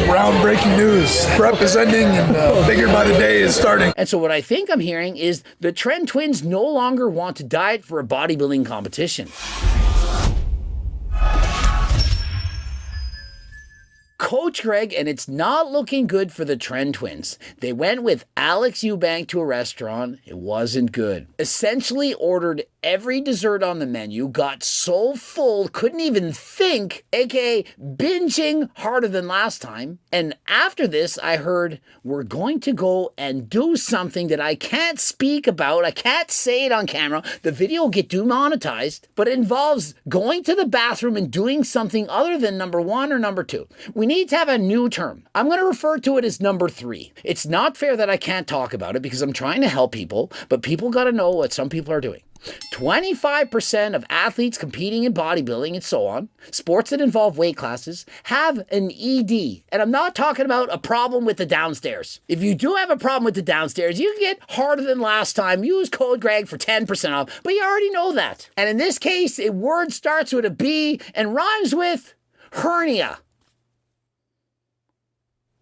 Groundbreaking news. Prep is ending and bigger by the day is starting. And so what I think I'm hearing is the Tren twins no longer want to diet for a bodybuilding competition. Coach Greg, and it's not looking good for the Tren twins. They went with Alex Eubank to a restaurant. It wasn't good. Essentially ordered every dessert on the menu, got so full, couldn't even think, aka binging harder than last time. And after this, I heard, we're going to go and do something that I can't speak about. I can't say it on camera. The video will get demonetized, but it involves going to the bathroom and doing something other than number 1 or number 2. We need to have a new term. I'm going to refer to it as number 3. It's not fair that I can't talk about it because I'm trying to help people, but people got to know what some people are doing. 25% of athletes competing in bodybuilding and so on, sports that involve weight classes, have an ED. And I'm not talking about a problem with the downstairs. If you do have a problem with the downstairs, you can get harder than last time. Use code Greg for 10% off, but you already know that. And in this case, a word starts with a B and rhymes with hernia.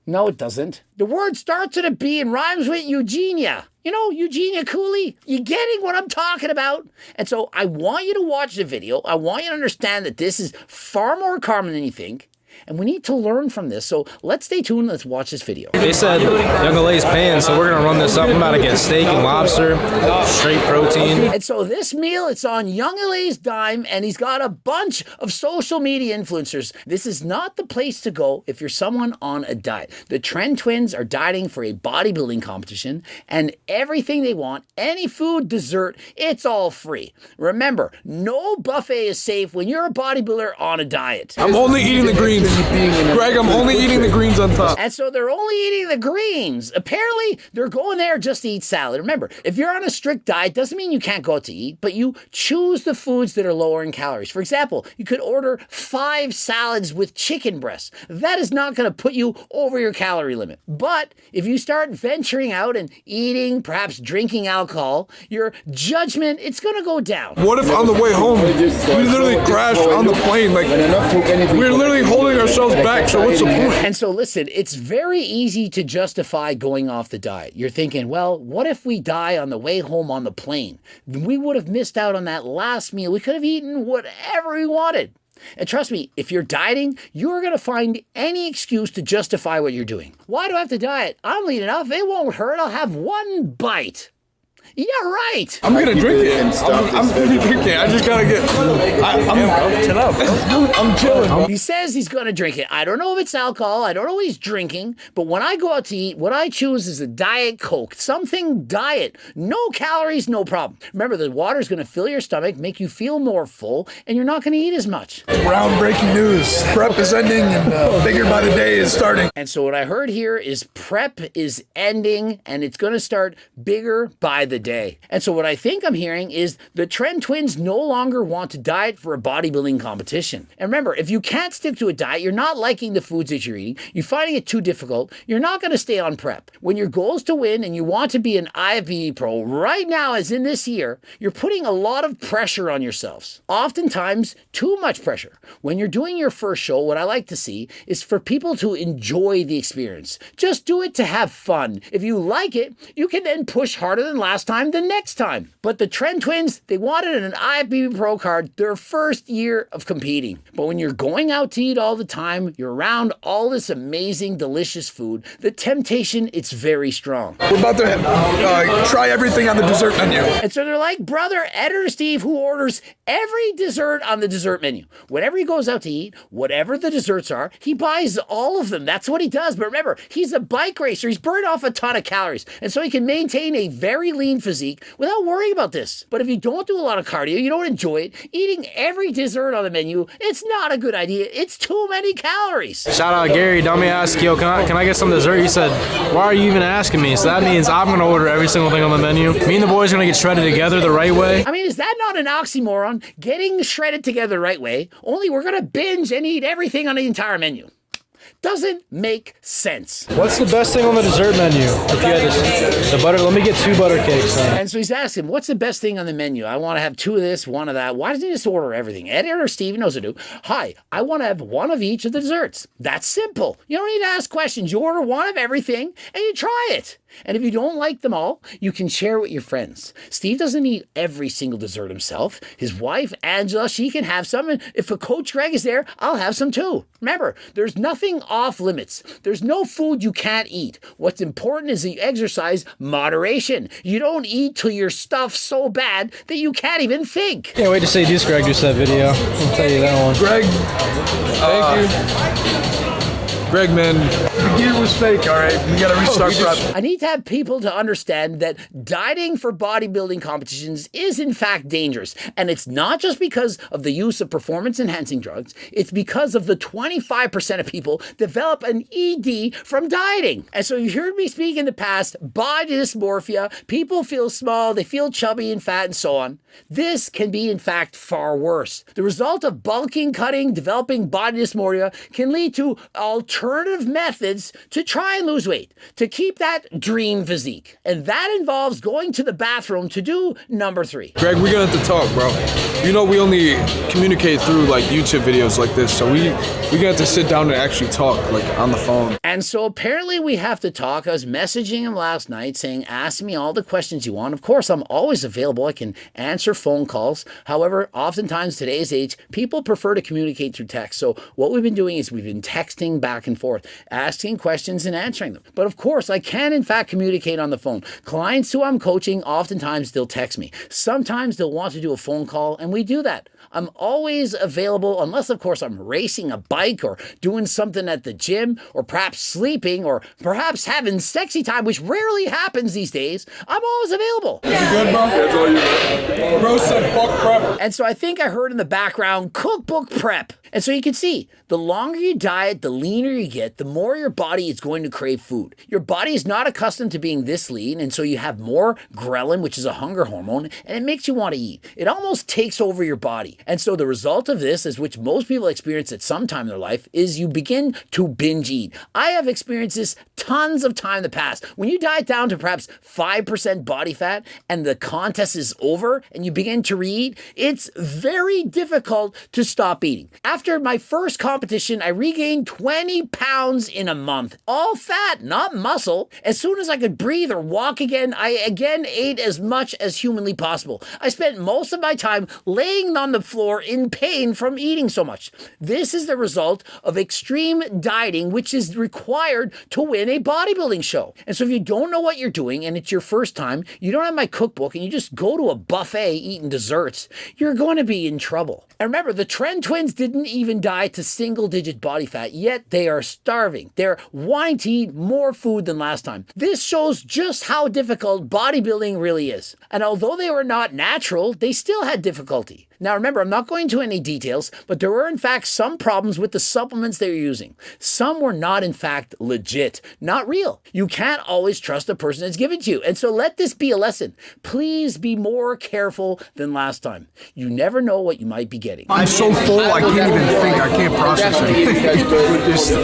No, it doesn't. The word starts with a B and rhymes with Eugenia. You know, Eugenia Cooley. You getting what I'm talking about? And so I want you to watch the video. I want you to understand that this is far more common than you think. And we need to learn from this. So let's stay tuned. Let's watch this video. They said Young LA's paying, so we're going to run this up. I'm about to get steak and lobster, straight protein. And so this meal, it's on Young LA's dime, and he's got a bunch of social media influencers. This is not the place to go if you're someone on a diet. The Tren twins are dieting for a bodybuilding competition, and everything they want, any food, dessert, it's all free. Remember, no buffet is safe when you're a bodybuilder on a diet. I'm only eating the greens. Greg, I'm only eating the greens on top. And so they're only eating the greens. Apparently, they're going there just to eat salad. Remember, if you're on a strict diet, doesn't mean you can't go out to eat, but you choose the foods that are lower in calories. For example, you could order 5 salads with chicken breasts. That is not going to put you over your calorie limit. But if you start venturing out and eating, perhaps drinking alcohol, your judgment, it's going to go down. What if on the way home, we literally crashed on the plane? Like, we're literally holding ourselves back, so what's the point? And so listen, it's very easy to justify going off the diet. You're thinking, well, what if we die on the way home on the plane? We would have missed out on that last meal. We could have eaten whatever we wanted. And trust me, if you're dieting, you're going to find any excuse to justify what you're doing. Why do I have to diet? I'm lean enough. It won't hurt. I'll have 1 bite. Yeah, right. I'm gonna drink it. I'm gonna drink it. I just gotta get. Chill out, bro. I'm chilling. He says he's gonna drink it. I don't know if it's alcohol. I don't know what he's drinking. But when I go out to eat, what I choose is a Diet Coke. Something diet. No calories, no problem. Remember, the water's gonna fill your stomach, make you feel more full, and you're not gonna eat as much. Groundbreaking news. Prep is ending and bigger by the day is starting. And so what I heard here is prep is ending and it's gonna start bigger by the day. And so what I think I'm hearing is the Tren twins no longer want to diet for a bodybuilding competition. And remember, if you can't stick to a diet, you're not liking the foods that you're eating, you're finding it too difficult, you're not going to stay on prep. When your goal is to win and you want to be an IFBB pro right now, as in this year, you're putting a lot of pressure on yourselves. Oftentimes, too much pressure. When you're doing your first show, what I like to see is for people to enjoy the experience. Just do it to have fun. If you like it, you can then push harder than last time the next time. But the Tren twins, they wanted an IFBB Pro card their first year of competing. But when you're going out to eat all the time, you're around all this amazing, delicious food, the temptation, it's very strong. We're about to try everything on the dessert menu. And so they're like brother Etter Steve, who orders every dessert on the dessert menu. Whenever he goes out to eat, whatever the desserts are, he buys all of them. That's what he does. But remember, he's a bike racer. He's burned off a ton of calories. And so he can maintain a very lean physique without worrying about this. But if you don't do a lot of cardio, you don't enjoy it, eating every dessert on the menu, it's not a good idea. It's too many calories. Shout out Gary, dummy ask, yo, can I get some dessert? He said, why are you even asking me? So that means I'm going to order every single thing on the menu. Me and the boys are going to get shredded together the right way. I mean, is that not an oxymoron? Getting shredded together the right way, only we're going to binge and eat everything on the entire menu. Doesn't make sense. What's the best thing on the dessert menu? If you had the butter, let me get 2 butter cakes then. And so he's asking, what's the best thing on the menu? I want to have 2 of this, 1 of that. Why doesn't he just order everything? Etter Steve knows what to do. Hi, I want to have 1 of each of the desserts. That's simple. You don't need to ask questions. You order 1 of everything and you try it. And if you don't like them all, you can share with your friends. Steve doesn't eat every single dessert himself. His wife, Angela, she can have some. And if a Coach Greg is there, I'll have some too. Remember, there's nothing off limits. There's no food you can't eat. What's important is that you exercise moderation. You don't eat till you're stuffed so bad that you can't even think. Can't wait to see Deuce Greg do that video. I'll tell you that one. Greg, thank you. Greg, man, the gear was fake, all right? We gotta restart prep. I need to have people to understand that dieting for bodybuilding competitions is in fact dangerous. And it's not just because of the use of performance-enhancing drugs. It's because of the 25% of people develop an ED from dieting. And so you heard me speak in the past, body dysmorphia, people feel small, they feel chubby and fat and so on. This can be in fact far worse. The result of bulking, cutting, developing body dysmorphia can lead to alternative methods to try and lose weight, to keep that dream physique. And that involves going to the bathroom to do number 3. Greg, we're gonna have to talk, bro. You know we only communicate through like YouTube videos like this, so we're gonna have to sit down and actually talk, like on the phone. And so apparently we have to talk. I was messaging him last night saying, ask me all the questions you want. Of course, I'm always available. I can answer phone calls. However, oftentimes today's age, people prefer to communicate through text. So what we've been doing is we've been texting back and forth, asking questions and answering them. But of course, I can in fact communicate on the phone. Clients who I'm coaching, oftentimes they'll text me. Sometimes they'll want to do a phone call, and we do that. I'm always available, unless of course I'm racing a bike or doing something at the gym, or perhaps sleeping, or perhaps having sexy time, which rarely happens these days. I'm always available. You good, bro? That's all you. Bro said fuck prep. And so I think I heard in the background, cookbook prep. And so you can see, the longer you diet, the leaner you get, the more your body is going to crave food. Your body is not accustomed to being this lean, and so you have more ghrelin, which is a hunger hormone, and it makes you want to eat. It almost takes over your body. And so the result of this, is which most people experience at some time in their life, is you begin to binge eat. I have experienced this tons of time in the past. When you diet down to perhaps 5% body fat, and the contest is over, and you begin to re-eat, it's very difficult to stop eating. After my first competition, I regained 20 pounds in a month. All fat, not muscle. As soon as I could breathe or walk again, I again ate as much as humanly possible. I spent most of my time laying on the floor in pain from eating so much. This is the result of extreme dieting, which is required to win a bodybuilding show. And so if you don't know what you're doing and it's your first time, you don't have my cookbook, and you just go to a buffet eating desserts, you're going to be in trouble. And remember, the Tren twins didn't even diet to single-digit body fat, yet they are starving. They're wanting to eat more food than last time. This shows just how difficult bodybuilding really is. And although they were not natural, they still had difficulty. Now remember, I'm not going into any details, but there were in fact some problems with the supplements they were using. Some were not in fact legit, not real. You can't always trust the person that's given to you. And so let this be a lesson. Please be more careful than last time. You never know what you might be getting. I'm so full, I can't even think. I can't process anything.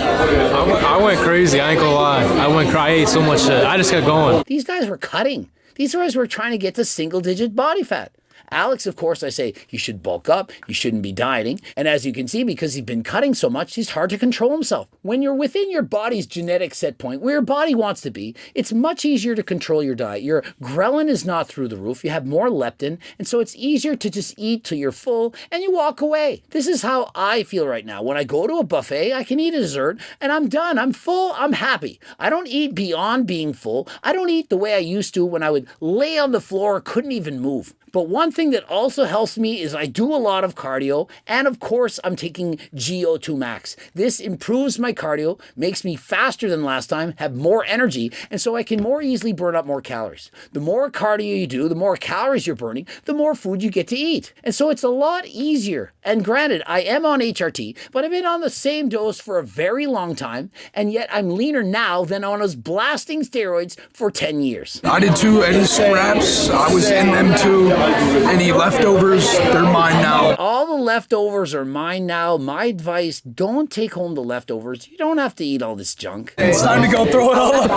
I went crazy. I ain't gonna lie. I ate so much shit. I just kept going. These guys were cutting. These guys were trying to get to single-digit body fat. Alex, of course, I say, you should bulk up, you shouldn't be dieting. And as you can see, because he's been cutting so much, he's hard to control himself. When you're within your body's genetic set point, where your body wants to be, it's much easier to control your diet. Your ghrelin is not through the roof, you have more leptin, and so it's easier to just eat till you're full and you walk away. This is how I feel right now. When I go to a buffet, I can eat a dessert and I'm done, I'm full, I'm happy. I don't eat beyond being full. I don't eat the way I used to when I would lay on the floor, couldn't even move. But one thing that also helps me is I do a lot of cardio, and of course I'm taking GO2 max. This improves my cardio, makes me faster than last time, have more energy, and so I can more easily burn up more calories. The more cardio you do, the more calories you're burning, the more food you get to eat. And so it's a lot easier. And granted, I am on HRT, but I've been on the same dose for a very long time, and yet I'm leaner now than on those blasting steroids for 10 years. I did 2 Eddie scraps. I was in them too. Any leftovers, they're mine now. All the leftovers are mine now. My advice, don't take home the leftovers. You don't have to eat all this junk. It's time to go throw it all up.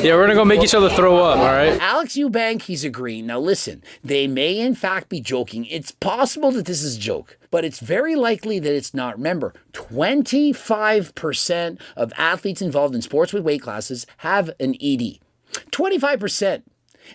Yeah, we're gonna go make each other throw up, all right? Alex Eubank, he's agreeing. Now listen, they may in fact be joking. It's possible that this is a joke, but it's very likely that it's not. Remember, 25% of athletes involved in sports with weight classes have an ED. 25%.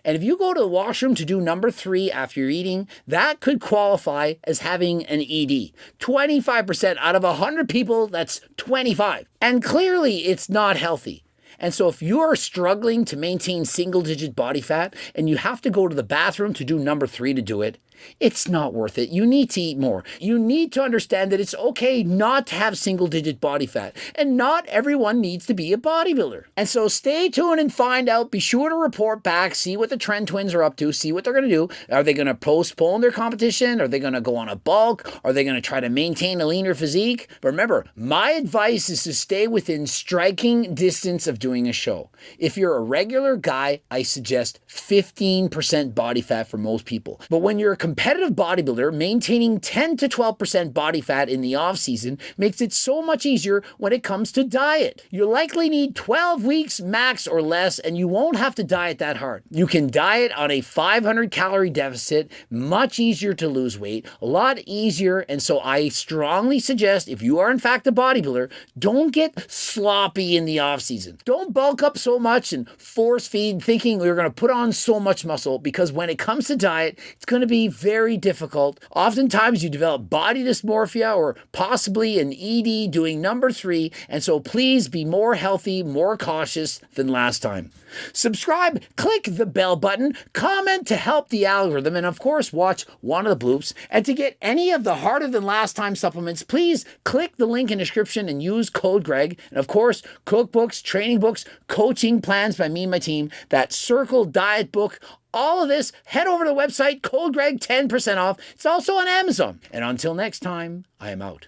And if you go to the washroom to do number 3 after you're eating, that could qualify as having an ED. 25% out of 100 people, that's 25. And clearly it's not healthy. And so if you are struggling to maintain single-digit body fat and you have to go to the bathroom to do number 3 to do it, it's not worth it. You need to eat more. You need to understand that it's okay not to have single-digit body fat, and not everyone needs to be a bodybuilder. And so stay tuned and find out. Be sure to report back, see what the Tren twins are up to, see what they're going to do. Are they going to postpone their competition? Are they going to go on a bulk? Are they going to try to maintain a leaner physique? But remember, my advice is to stay within striking distance of doing a show. If you're a regular guy, I suggest 15% body fat for most people. But when you're a competitive bodybuilder, maintaining 10 to 12% body fat in the off season makes it so much easier when it comes to diet. You likely need 12 weeks max or less, and you won't have to diet that hard. You can diet on a 500 calorie deficit, much easier to lose weight, a lot easier. And so I strongly suggest, if you are in fact a bodybuilder, don't get sloppy in the off season. Don't bulk up so much and force feed thinking you're going to put on so much muscle, because when it comes to diet, it's going to be very difficult. Oftentimes you develop body dysmorphia or possibly an ED doing number 3. And so please be more healthy, more cautious than last time. Subscribe, click the bell button, comment to help the algorithm, and of course watch one of the bloops. And to get any of the harder than last time supplements, please click the link in the description and use code Greg. And of course, cookbooks, training books, coaching plans by me and my team, that Circle diet book, all of this, head over to the website, code Greg, 10% off. It's also on Amazon. And until next time, I am out.